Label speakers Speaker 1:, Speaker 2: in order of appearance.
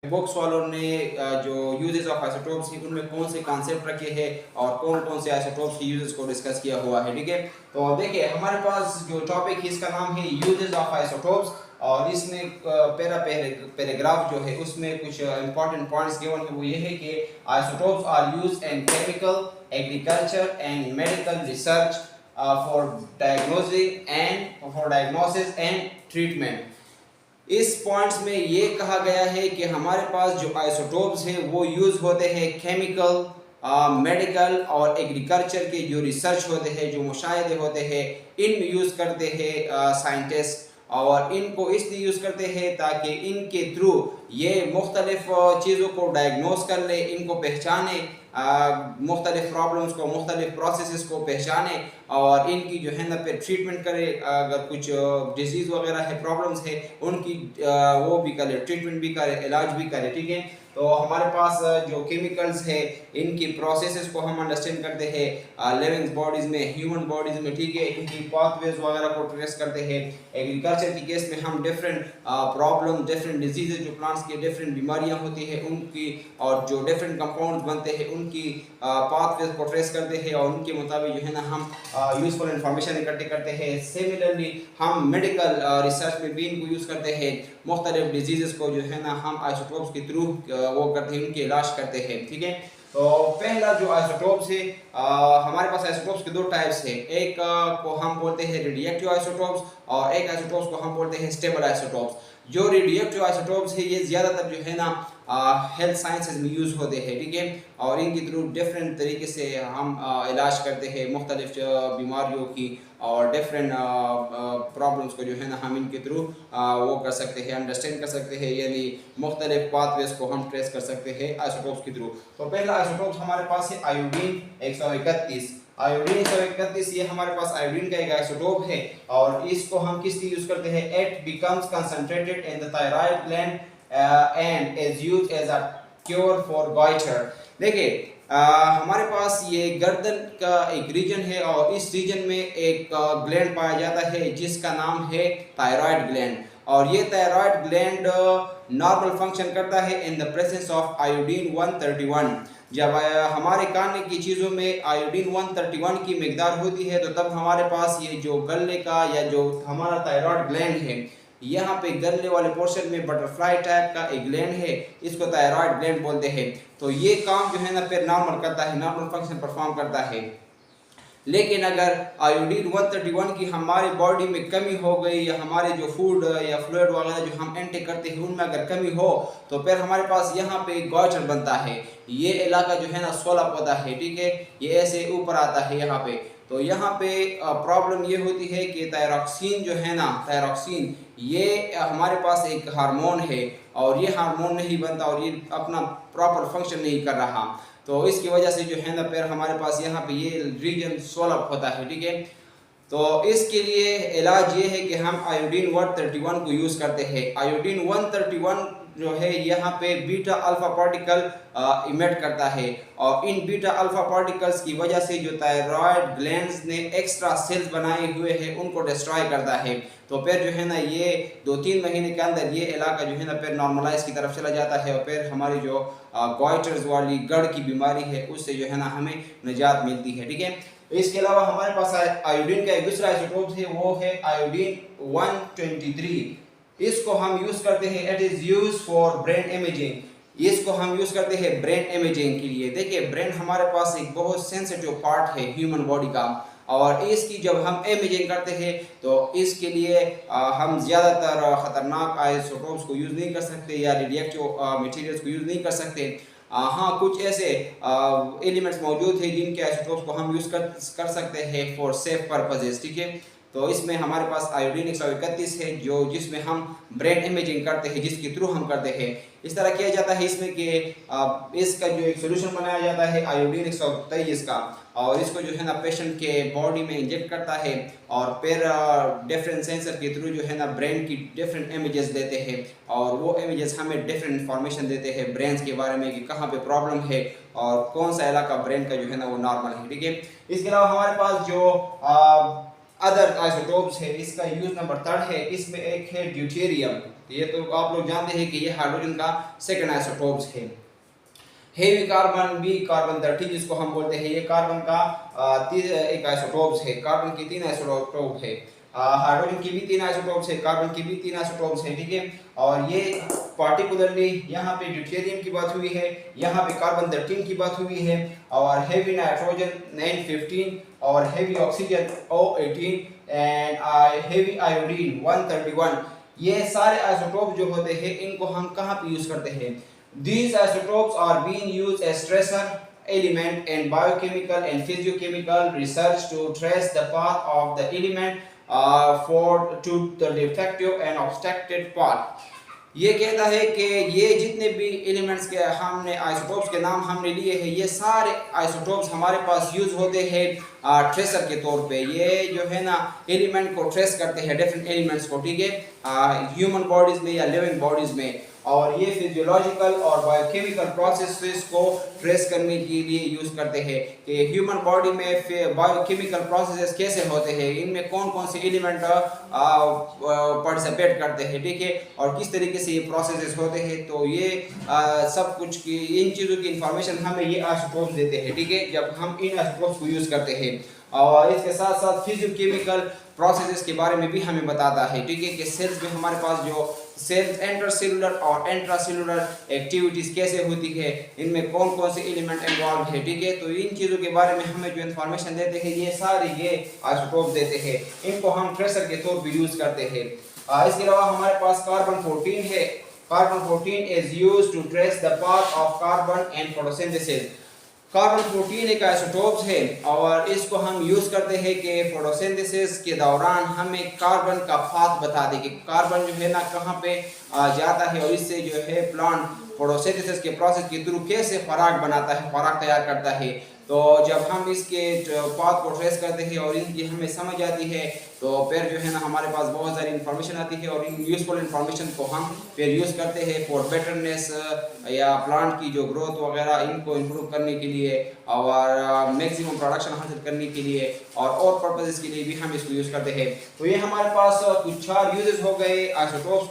Speaker 1: Books वालों ने जो यूजेस ऑफ आइसोटोप्स हैं उनमें कौन से कॉन्सेप्ट रखे हैं और कौन कौन से आइसोटोप्स के यूजेस को डिस्कस किया हुआ है। ठीक है, तो देखिए हमारे पास जो टॉपिक है इसका नाम है यूजेस ऑफ आइसोटोप्स और इसमें पैराग्राफ जो है उसमें कुछ इंपॉर्टेंट पॉइंट्स गिवन है। वो ये है कि isotopes are used in chemical, agriculture and medical research for diagnosis and treatment. इस पॉइंट्स में ये कहा गया है कि हमारे पास जो आइसोटोप्स हैं वो यूज़ होते हैं केमिकल, मेडिकल और एग्रीकल्चर के जो रिसर्च होते हैं, जो मुशाहिदे होते हैं, इनमें यूज़ करते हैं साइंटिस्ट। और इनको इसलिए यूज़ करते हैं ताकि इनके थ्रू ये मुख्तलिफ चीज़ों को डायग्नोस कर ले, इनको पहचाने, मुख्तलिफ प्रॉब्लम्स को, मुख्तलिफ प्रोसेसेस को पहचाने और इनकी जो है ना फिर ट्रीटमेंट करे। अगर कुछ डिजीज़ वगैरह है, प्रॉब्लम्स है, उनकी वो भी करे, ट्रीटमेंट भी करे, इलाज भी करे। ठीक है, तो हमारे पास जो केमिकल्स है इनकी प्रोसेसेस को हम अंडरस्टैंड करते हैं लिविंग बॉडीज़ में, ह्यूमन बॉडीज़ में। ठीक है, इनकी पाथवेज वगैरह को ट्रेस करते हैं। एग्रीकल्चर की केस में हम डिफरेंट प्रॉब्लम, डिफरेंट डिजीज़, जो प्लांट्स की डिफरेंट बीमारियां होती है उनकी और जो डिफरेंट कंपाउंड्स बनते हैं उनकी पाथवेज को ट्रेस करते हैं और उनके मुताबिक जो है ना हम यूज़फुल इंफॉर्मेशन इकट्ठे करते हैं। सिमिलरली हम मेडिकल रिसर्च में भी इनको यूज़ करते हैं। मुख्तलिफ डिजीज़ को जो है ना हम आइसोटोप्स के थ्रू वो करते हैं, उनके इलाज करते हैं। ठीक है, तो पहला जो आइसोटोप्स है, हमारे पास आइसोटोप्स के दो टाइप्स हैं। एक को हम बोलते हैं रेडियोएक्टिव आइसोटोप्स और एक आइसोटोप्स को हम बोलते हैं स्टेबल आइसोटोप्स। जो रेडियोएक्टिव आइसोटोप्स है ये ज़्यादातर जो है ना हेल्थ साइंसेज में यूज़ होते हैं। ठीक है, और इनके थ्रू डिफरेंट तरीके से हम इलाज करते हैं मुख्तलिफ बीमारियों की और डिफरेंट प्रॉब्लम्स को जो है ना हम इनके थ्रू वो कर सकते हैं, अंडरस्टैंड कर सकते हैं, यानी मुख्तलिफ पाथवेज को हम ट्रेस कर सकते हैं आइसोटोप्स के थ्रू। तो पहला आइसोटोप्स हमारे पास है आयोडीन 131। आयोडीन 131 ये हमारे पास आयोडीन का एक आइसोटोप है और इसको हम किस लिए यूज करते हैं? It becomes concentrated in the thyroid gland and is used as a cure for goitre. देखिए हमारे पास ये गर्दन का एक रीजन है और इस रीजन में एक ग्लैंड पाया जाता है जिसका नाम है थायराइड ग्लैंड। और ये थायराइड ग्लैंड नॉर्मल फंक्शन करता है in the presence of iodine 131। जब हमारे खाने की चीज़ों में आयोडीन 131 की मिकदार होती है तो तब हमारे पास ये जो गले का या जो हमारा थायराइड ग्लैंड है, यहाँ पे गले वाले पोर्शन में बटरफ्लाई टाइप का एक ग्लैंड है, इसको थायराइड ग्लैंड बोलते हैं। तो ये काम जो है ना फिर नॉर्मल करता है, नॉर्मल फंक्शन परफॉर्म करता है। लेकिन अगर आयोडीन 131 की हमारी बॉडी में कमी हो गई या हमारे जो फूड या फ्लूइड वगैरह जो हम एंटेक करते हैं उनमें अगर कमी हो तो फिर हमारे पास यहाँ पे गॉइटर बनता है। ये इलाका जो है ना स्वॉल होता है। ठीक है, ये ऐसे ऊपर आता है यहाँ पे। तो यहाँ पे प्रॉब्लम ये होती है कि थायरॉक्सिन जो है ना, थायरॉक्सिन ये हमारे पास एक हार्मोन है और ये हार्मोन नहीं बनता और ये अपना प्रॉपर फंक्शन नहीं कर रहा। तो इसकी वजह से जो है ना फिर हमारे पास यहाँ पे ये रीजन स्वॉल होता है। ठीक है, तो इसके लिए इलाज ये है कि हम आयोडीन 131 को यूज़ करते हैं। आयोडीन 131 जो है यहाँ पे बीटा अल्फा पार्टिकल इमिट करता है और इन बीटा अल्फा पार्टिकल्स की वजह से जो थायराइड ग्लैंड्स ने एक्स्ट्रा सेल्स बनाए हुए हैं उनको डिस्ट्रॉय करता है। तो फिर जो है ना ये 2-3 महीने के अंदर ये इलाका जो है ना फिर नॉर्मलाइज की तरफ चला जाता है और फिर हमारी जो गॉइटर्स वाली गढ़ की बीमारी है उससे जो है ना हमें निजात मिलती है। ठीक है, इसके अलावा हमारे पास आयोडीन का एक दूसरा आइसोटोप है, वो है आयोडीन 123। इसको हम यूज करते हैं, it is use for brain imaging. इसको हम यूज करते हैं ब्रेन इमेजिंग के लिए। देखिए ब्रेन हमारे पास एक बहुत सेंसिटिव पार्ट है ह्यूमन बॉडी का और इसकी जब हम इमेजिंग करते हैं तो इसके लिए हम ज़्यादातर ख़तरनाक आइसोटोप्स को यूज़ नहीं कर सकते या रेडियोएक्टिव मटेरियल्स को यूज़ नहीं कर सकते। हाँ, कुछ ऐसे एलिमेंट्स मौजूद हैं जिनके आइसोटोप्स को हम यूज़ कर सकते हैं फॉर सेफ पर्पजेस। ठीक है, तो इसमें हमारे पास आयोडीन 131 है जो जिसमें हम ब्रेन इमेजिंग करते हैं, जिसके थ्रू हम करते हैं। इस तरह किया जाता है इसमें कि इसका जो एक सोल्यूशन बनाया जाता है आयोडीन 123 का और इसको जो है ना पेशेंट के बॉडी में इंजेक्ट करता है और फिर डिफरेंट सेंसर के थ्रू जो है ना ब्रेन की डिफरेंट इमेजेस देते हैं और वो इमेजेस हमें डिफरेंट इंफॉर्मेशन देते हैं ब्रेन के बारे में कि कहाँ पे प्रॉब्लम है और कौन सा इलाका ब्रेन का जो है ना वो नॉर्मल है। ठीक है, इसके अलावा हमारे पास जो अदर आइसोटोप्स है, इसका यूज नंबर 3 है। इसमें एक है ड्यूटेरियम। ये तो आप लोग जानते हैं कि ये हाइड्रोजन का सेकंड आइसोटोप्स है। हेवी कार्बन भी कार्बन 30 जिसको हम बोलते हैं, ये कार्बन का एक आइसोटोप्स है। कार्बन की 3 आइसोटोप है, हाइड्रोजन की भी 3 आइसोटोप्स है, कार्बन की भी 3 आइसोटोप्स है, ठीक है। और ये पार्टिकुलरली यहाँ पे ड्यूटेरियम की बात हुई है, यहाँ पे कार्बन 13 की बात हुई है, और हेवी नाइट्रोजन N15 और heavy oxygen O18 and heavy iodine 131। ये सारे आइसोटोप जो होते हैं इनको हम कहाँ पे यूज करते हैं? These isotopes are being used as tracer element in biochemical and physiochemical research to trace the path of the element to the defective and obstructed part. ये कहता है कि ये जितने भी एलिमेंट्स के हमने आइसोटोप्स के नाम हमने लिए हैं, ये सारे आइसोटोप्स हमारे पास यूज होते हैं ट्रेसर के तौर पे। ये जो है ना एलिमेंट को ट्रेस करते हैं, डिफरेंट एलिमेंट्स को, ठीक है, ह्यूमन बॉडीज में या लिविंग बॉडीज में। और ये फिजियोलॉजिकल और बायोकेमिकल प्रोसेसेस को ट्रेस करने के लिए यूज करते हैं कि ह्यूमन बॉडी में बायोकेमिकल प्रोसेसेस कैसे होते हैं, इनमें कौन कौन से एलिमेंट पार्टिसिपेट करते हैं, ठीक है, और किस तरीके से ये प्रोसेसेस होते हैं। तो ये सब कुछ की इन चीज़ों की इंफॉर्मेशन हमें ये आइसोटोप्स देते हैं, ठीक है, जब हम इन आइसोटोप्स को यूज करते हैं। और इसके साथ साथ फिजियोकेमिकल प्रोसेसेस के बारे में भी हमें बताता है, ठीक है, कि सेल्स में हमारे पास जो सेल्स इंटरसेलुलर और इंट्रासेलुलर एक्टिविटीज कैसे होती है, इनमें कौन कौन से एलिमेंट इन्वॉल्व है, ठीक है। तो इन चीज़ों के बारे में हमें जो इन्फॉर्मेशन देते हैं ये सारे ये आइसोटोप देते हैं, इनको हम ट्रेसर के तौर पर यूज करते हैं। इसके अलावा हमारे पास कार्बन 14 है। Carbon 14 is used to trace the path of carbon in photosynthesis. Carbon 14 एक आइसोटोप्स है और इसको हम यूज करते हैं कि फोटोसिंथेसिस के दौरान हमें कार्बन का पाथ बता दे कि कार्बन जो है ना कहाँ पे जाता है, और इससे जो है प्लांट फोटोसिंथेसिस के प्रोसेस के थ्रू कैसे पराग बनाता है, पराग तैयार करता है। तो जब हम इसके पाथ को ट्रेस करते हैं और इनकी हमें समझ आती है तो फिर जो है ना हमारे पास बहुत सारी इन्फॉर्मेशन आती है, और इन यूजफुल इन्फॉर्मेशन को हम फिर यूज़ करते हैं फॉर बेटरनेस या प्लांट की जो ग्रोथ वगैरह इनको इम्प्रूव करने के लिए और मैक्सिमम प्रोडक्शन हासिल करने के लिए और पर्पजेस के लिए भी हम इसको यूज़ करते हैं। तो ये हमारे पास कुछ 4 यूजेस हो गए आइसोटोप्स